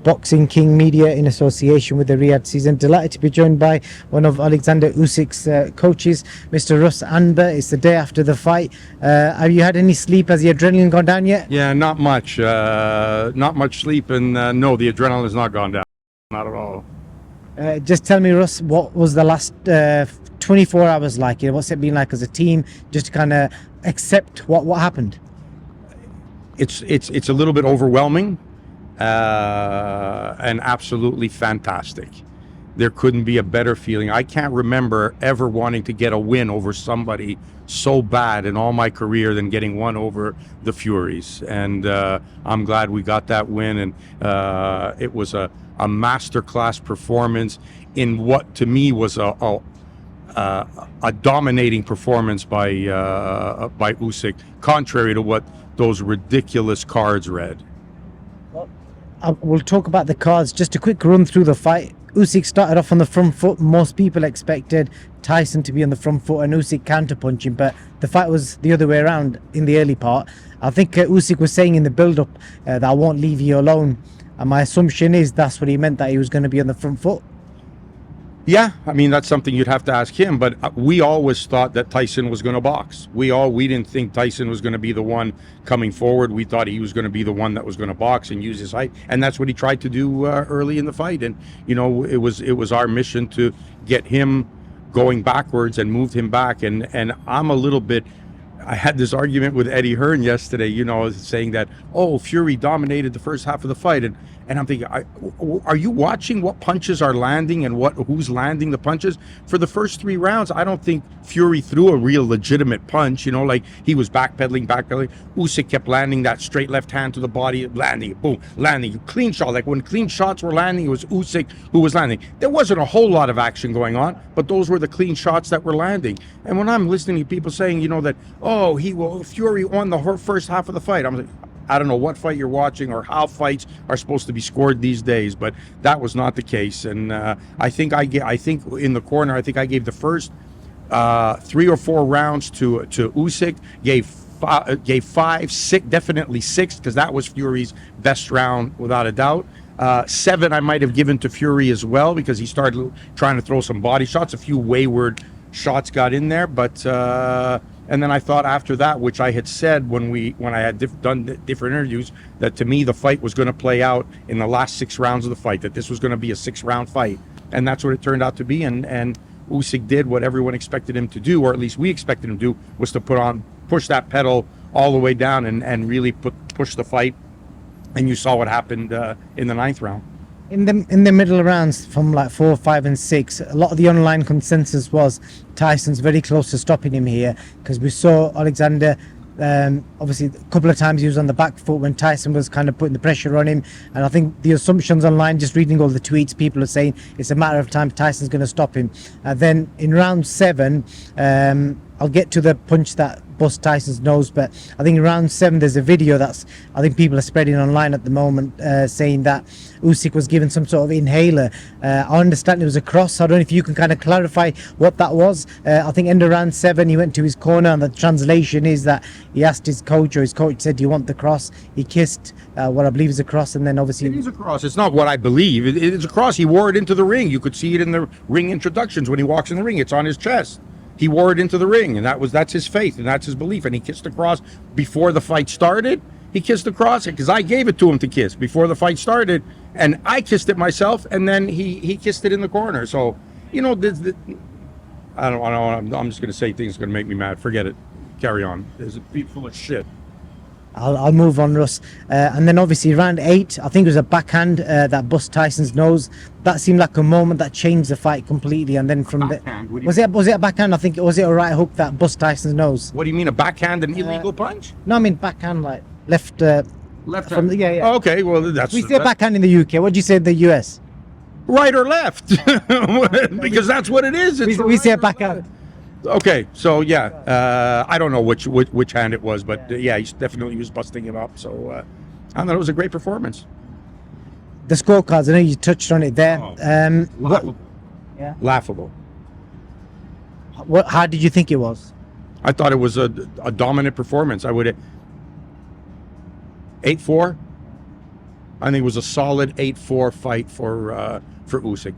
Boxing King Media in association with the Riyadh season. Delighted to be joined by one of Alexander Usyk's coaches, Mr. Russ Anber. It's the day after the fight. Have you had any sleep? Has the adrenaline gone down yet? Yeah, not much. Not much sleep, and no, the adrenaline has not gone down. Not at all. Just tell me, Russ, what was the last 24 hours like? What's it been like as a team, just to kind of accept what happened? It's a little bit overwhelming, and absolutely fantastic. There couldn't be a better feeling. I can't remember ever wanting to get a win over somebody so bad in all my career than getting one over the Furies. And I'm glad we got that win. And it was a masterclass performance in what to me was a dominating performance by Usyk, contrary to what those ridiculous cards read. We'll talk about the cards. Just a quick run through the fight. Usyk started off on the front foot. Most people expected Tyson to be on the front foot and Usyk counter-punching, but the fight was the other way around in the early part. I think Usyk was saying in the build-up that I won't leave you alone, and my assumption is that's what he meant, that he was going to be on the front foot. Yeah, I mean, that's something you'd have to ask him, but we always thought that Tyson was going to box. We didn't think Tyson was going to be the one coming forward. We thought he was going to be the one that was going to box and use his height, and that's what he tried to do early in the fight. And you know, it was our mission to get him going backwards and move him back. And I'm a little bit. I had this argument with Eddie Hearn yesterday, you know, saying that, oh, Fury dominated the first half of the fight. And I'm thinking, are you watching what punches are landing and who's landing the punches? For the first 3 rounds, I don't think Fury threw a real legitimate punch, you know, like he was backpedaling. Usyk kept landing that straight left hand to the body, landing, boom, landing, clean shot. Like when clean shots were landing, it was Usyk who was landing. There wasn't a whole lot of action going on, but those were the clean shots that were landing. And when I'm listening to people saying, you know, that, oh, Fury won the first half of the fight, I'm like, I don't know what fight you're watching or how fights are supposed to be scored these days, but that was not the case. And I think in the corner, I think I gave the first 3 or 4 rounds to Usyk, gave 5, 6, definitely 6, because that was Fury's best round without a doubt. 7 I might have given to Fury as well, because he started trying to throw some body shots. A few wayward shots got in there, but and then I thought after that, which I had said when I had done different interviews, that to me the fight was going to play out in the last 6 rounds of the fight, that this was going to be a 6-round fight, and that's what it turned out to be. And Usyk did what everyone expected him to do, or at least we expected him to do, was to push that pedal all the way down and really push the fight. And you saw what happened in the 9th round. In the middle rounds, from like 4, 5, and 6, a lot of the online consensus was Tyson's very close to stopping him here, because we saw Alexander, obviously a couple of times he was on the back foot when Tyson was kind of putting the pressure on him. And I think the assumptions online, just reading all the tweets, people are saying it's a matter of time Tyson's going to stop him. Then in round 7, I'll get to the punch that bust Tyson's nose, but I think in round 7 there's a video that's, I think people are spreading online at the moment, saying that Usyk was given some sort of inhaler. I understand it was a cross. I don't know if you can kind of clarify what that was. I think end of round 7 he went to his corner, and the translation is that he asked his coach, or his coach said, do you want the cross? He kissed what I believe is a cross, and then obviously it is a cross. It's not what I believe. It's a cross. He wore it into the ring. You could see it in the ring introductions when he walks in the ring. It's on his chest. He wore it into the ring, and that's his faith, and that's his belief. And he kissed the cross before the fight started. He kissed the cross because I gave it to him to kiss before the fight started, and I kissed it myself, and then he kissed it in the corner. So, you know, I don't. I'm just going to say things going to make me mad. Forget it. Carry on. There's a beat full of shit. I'll move on, Russ. And then obviously round 8, I think it was a backhand that bust Tyson's nose. That seemed like a moment that changed the fight completely. And then from was it a backhand? I think was it a right hook that bust Tyson's nose? What do you mean, a backhand, an illegal punch? No, I mean backhand, like left. Left hand. Yeah. Oh, okay, well that's. We say backhand in the UK. What do you say in the US? Right or left? Because that's what it is. We say backhand. Okay, so yeah, I don't know which hand it was, but yeah, he definitely was busting him up. So I thought it was a great performance. The scorecards, I know you touched on it there. Laughable. Yeah. Laughable. How did you think it was? I thought it was a dominant performance. I would 8-4. I think it was a solid 8-4 fight for Usyk.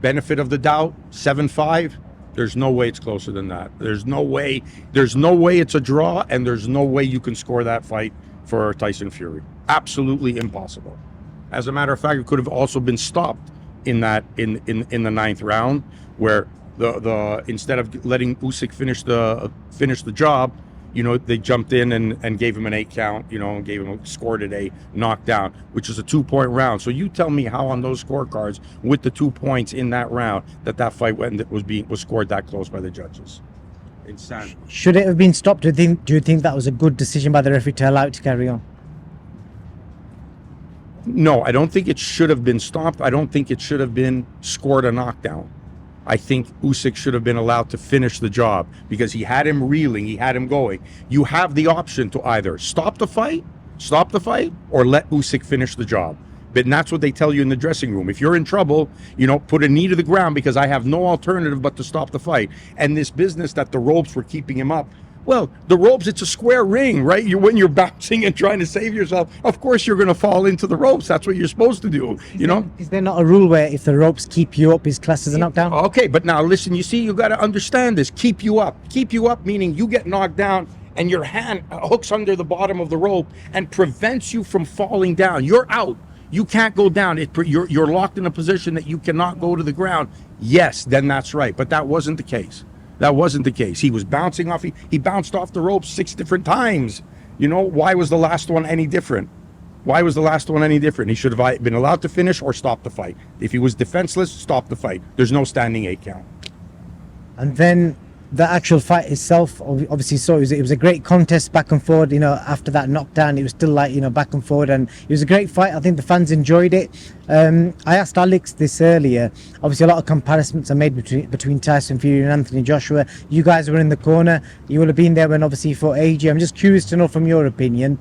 Benefit of the doubt, 7-5. There's no way it's closer than that. There's no way. There's no way it's a draw, and there's no way you can score that fight for Tyson Fury. Absolutely impossible. As a matter of fact, it could have also been stopped in the ninth round, where the instead of letting Usyk finish the job, they jumped in and gave him an 8 count, and scored it a knockdown, which is a 2-point round. So you tell me how on those scorecards with the 2 points in that round that fight was scored that close by the judges. Insanity. Should it have been stopped? Do you think that was a good decision by the referee to allow it to carry on? No, I don't think it should have been stopped. I don't think it should have been scored a knockdown. I think Usyk should have been allowed to finish the job because he had him reeling, he had him going. You have the option to either stop the fight, or let Usyk finish the job. But that's what they tell you in the dressing room. If you're in trouble, put a knee to the ground because I have no alternative but to stop the fight. And this business that the ropes were keeping him up, well, the ropes, it's a square ring, right? When you're bouncing and trying to save yourself, of course you're going to fall into the ropes. That's what you're supposed to do, Is there not a rule where if the ropes keep you up, is classed as a knockdown? Okay, but now listen, you see, you got to understand this. Keep you up. Keep you up meaning you get knocked down and your hand hooks under the bottom of the rope and prevents you from falling down. You're out. You can't go down. You're locked in a position that you cannot go to the ground. Yes, then that's right. But that wasn't the case. That wasn't the case. He was bouncing off. He bounced off the rope 6 different times. Why was the last one any different? Why was the last one any different? He should have been allowed to finish or stop the fight. If he was defenseless, stop the fight. There's no standing 8 count. And then the actual fight itself, obviously, so it was a great contest back and forward. After that knockdown, it was still back and forward, and it was a great fight. I think the fans enjoyed it. I asked Alex this earlier. Obviously, a lot of comparisons are made between Tyson Fury and Anthony Joshua. You guys were in the corner. You will have been there when obviously he fought AJ. I'm just curious to know from your opinion.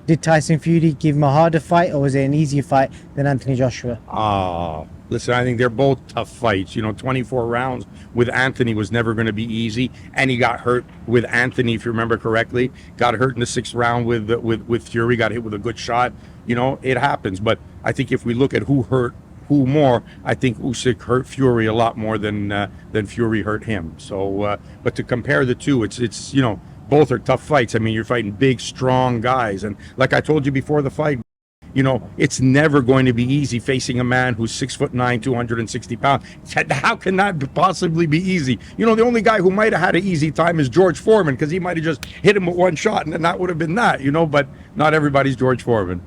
Did Tyson Fury give him a harder fight, or was it an easier fight than Anthony Joshua? Listen, I think they're both tough fights. 24 rounds with Anthony was never going to be easy, and he got hurt with Anthony, if you remember correctly. Got hurt in the 6th round with Fury. Got hit with a good shot. It happens. But I think if we look at who hurt who more, I think Usyk hurt Fury a lot more than Fury hurt him. So, but to compare the two, it's both are tough fights. I mean, you're fighting big, strong guys, and like I told you before the fight. It's never going to be easy facing a man who's 6'9", 260 pounds. How can that possibly be easy? The only guy who might have had an easy time is George Foreman, because he might have just hit him with one shot, and then that would have been that. But not everybody's George Foreman.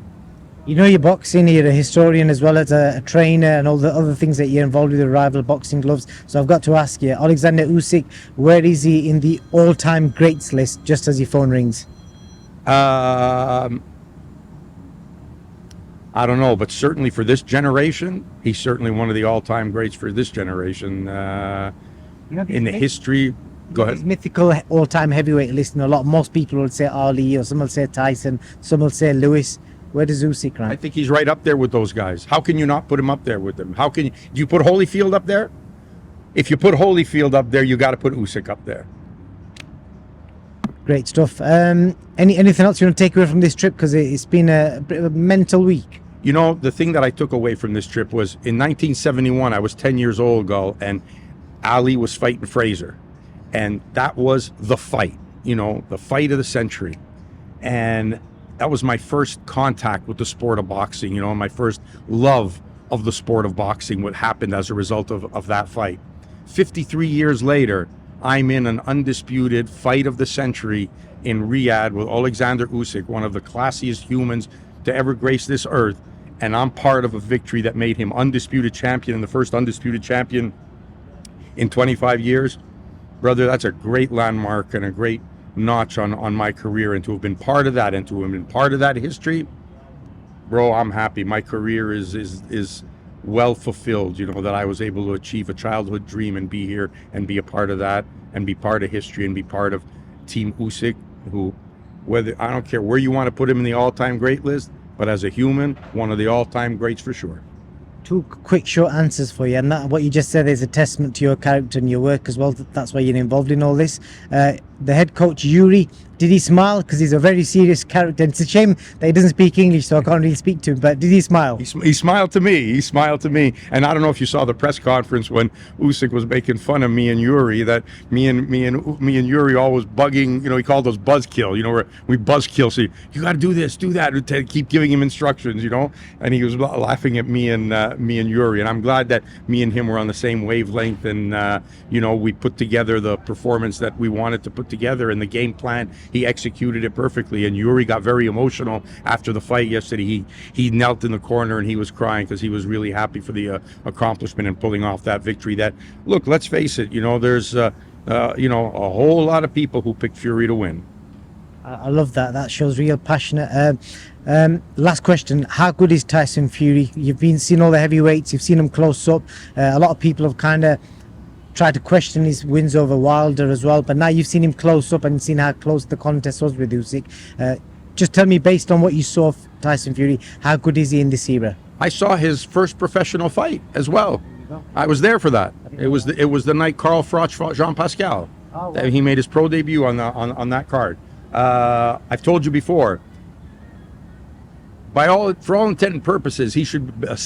You're boxing, you're a historian as well as a trainer and all the other things that you're involved with, the rival boxing gloves. So I've got to ask you, Alexander Usyk, where is he in the all-time greats list, just as your phone rings? I don't know, but certainly for this generation, he's certainly one of the all-time greats for this generation. In the history, go ahead. His mythical all-time heavyweight list, and most people will say Ali, or some will say Tyson, some will say Lewis. Where does Usyk rank? I think he's right up there with those guys. How can you not put him up there with them? Do you put Holyfield up there? If you put Holyfield up there, you got to put Usyk up there. Great stuff. Anything else you want to take away from this trip? Because it's been a bit of a mental week. The thing that I took away from this trip was in 1971, I was 10 years old, Gull, and Ali was fighting Fraser. And that was the fight, the fight of the century. And that was my first contact with the sport of boxing, my first love of the sport of boxing, what happened as a result of that fight. 53 years later, I'm in an undisputed fight of the century in Riyadh with Alexander Usyk, one of the classiest humans to ever grace this earth. And I'm part of a victory that made him undisputed champion and the first undisputed champion in 25 years. Brother, that's a great landmark and a great notch on my career. And to have been part of that and to have been part of that history, bro, I'm happy. My career is well fulfilled, that I was able to achieve a childhood dream and be here and be a part of that and be part of history and be part of Team Usyk, who, I don't care where you want to put him in the all-time great list, but as a human, one of the all-time greats for sure. 2 quick short answers for you, and that what you just said is a testament to your character and your work as well. That's why you're involved in all this. the head coach Yuri. Did he smile? Because he's a very serious character. It's a shame that he doesn't speak English, so I can't really speak to him. But did he smile? He smiled to me. He smiled to me. And I don't know if you saw the press conference when Usyk was making fun of me and Yuri, that me and Yuri always bugging. You know, he called us buzzkill. You know, where we buzzkill. So you got to do this, do that. To keep giving him instructions. You know, and he was laughing at me and Yuri. And I'm glad that me and him were on the same wavelength. And you know, we put together the performance that we wanted to put together, and the game plan. He executed it perfectly, and Yuri got very emotional after the fight yesterday. He knelt in the corner and he was crying because he was really happy for the accomplishment and pulling off that victory. That, look, let's face it, you know, there's you know, a whole lot of people who picked Fury to win. I love that. That shows real passionate. Last question: how good is Tyson Fury? You've seen all the heavyweights. You've seen him close up. A lot of people have kind of tried to question his wins over Wilder as well, but now you've seen him close up and seen how close the contest was with Usyk. Just tell me, based on what you saw of Tyson Fury, how good is he in this era? I saw his first professional fight as well. I was there for that. It was the night Carl fought Jean Pascal. Oh, wow. He made his pro debut on that card. I've told you before. For all intent and purposes,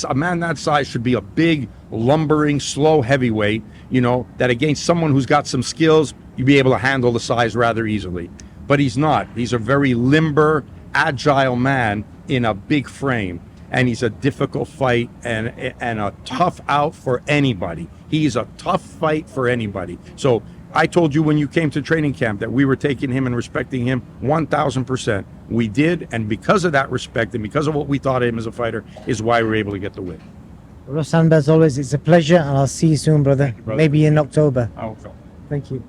a man that size should be a big, lumbering, slow heavyweight, you know, that against someone who's got some skills, you'd be able to handle the size rather easily. But he's not. He's a very limber, agile man in a big frame. And he's a difficult fight and a tough out for anybody. He's a tough fight for anybody. So I told you when you came to training camp that we were taking him and respecting him 1,000%. We did, and because of that respect and because of what we thought of him as a fighter is why we were able to get the win. Russ, Anber, as always, it's a pleasure, and I'll see you soon, brother. Thank you, brother. Maybe in October. I hope so. Thank you.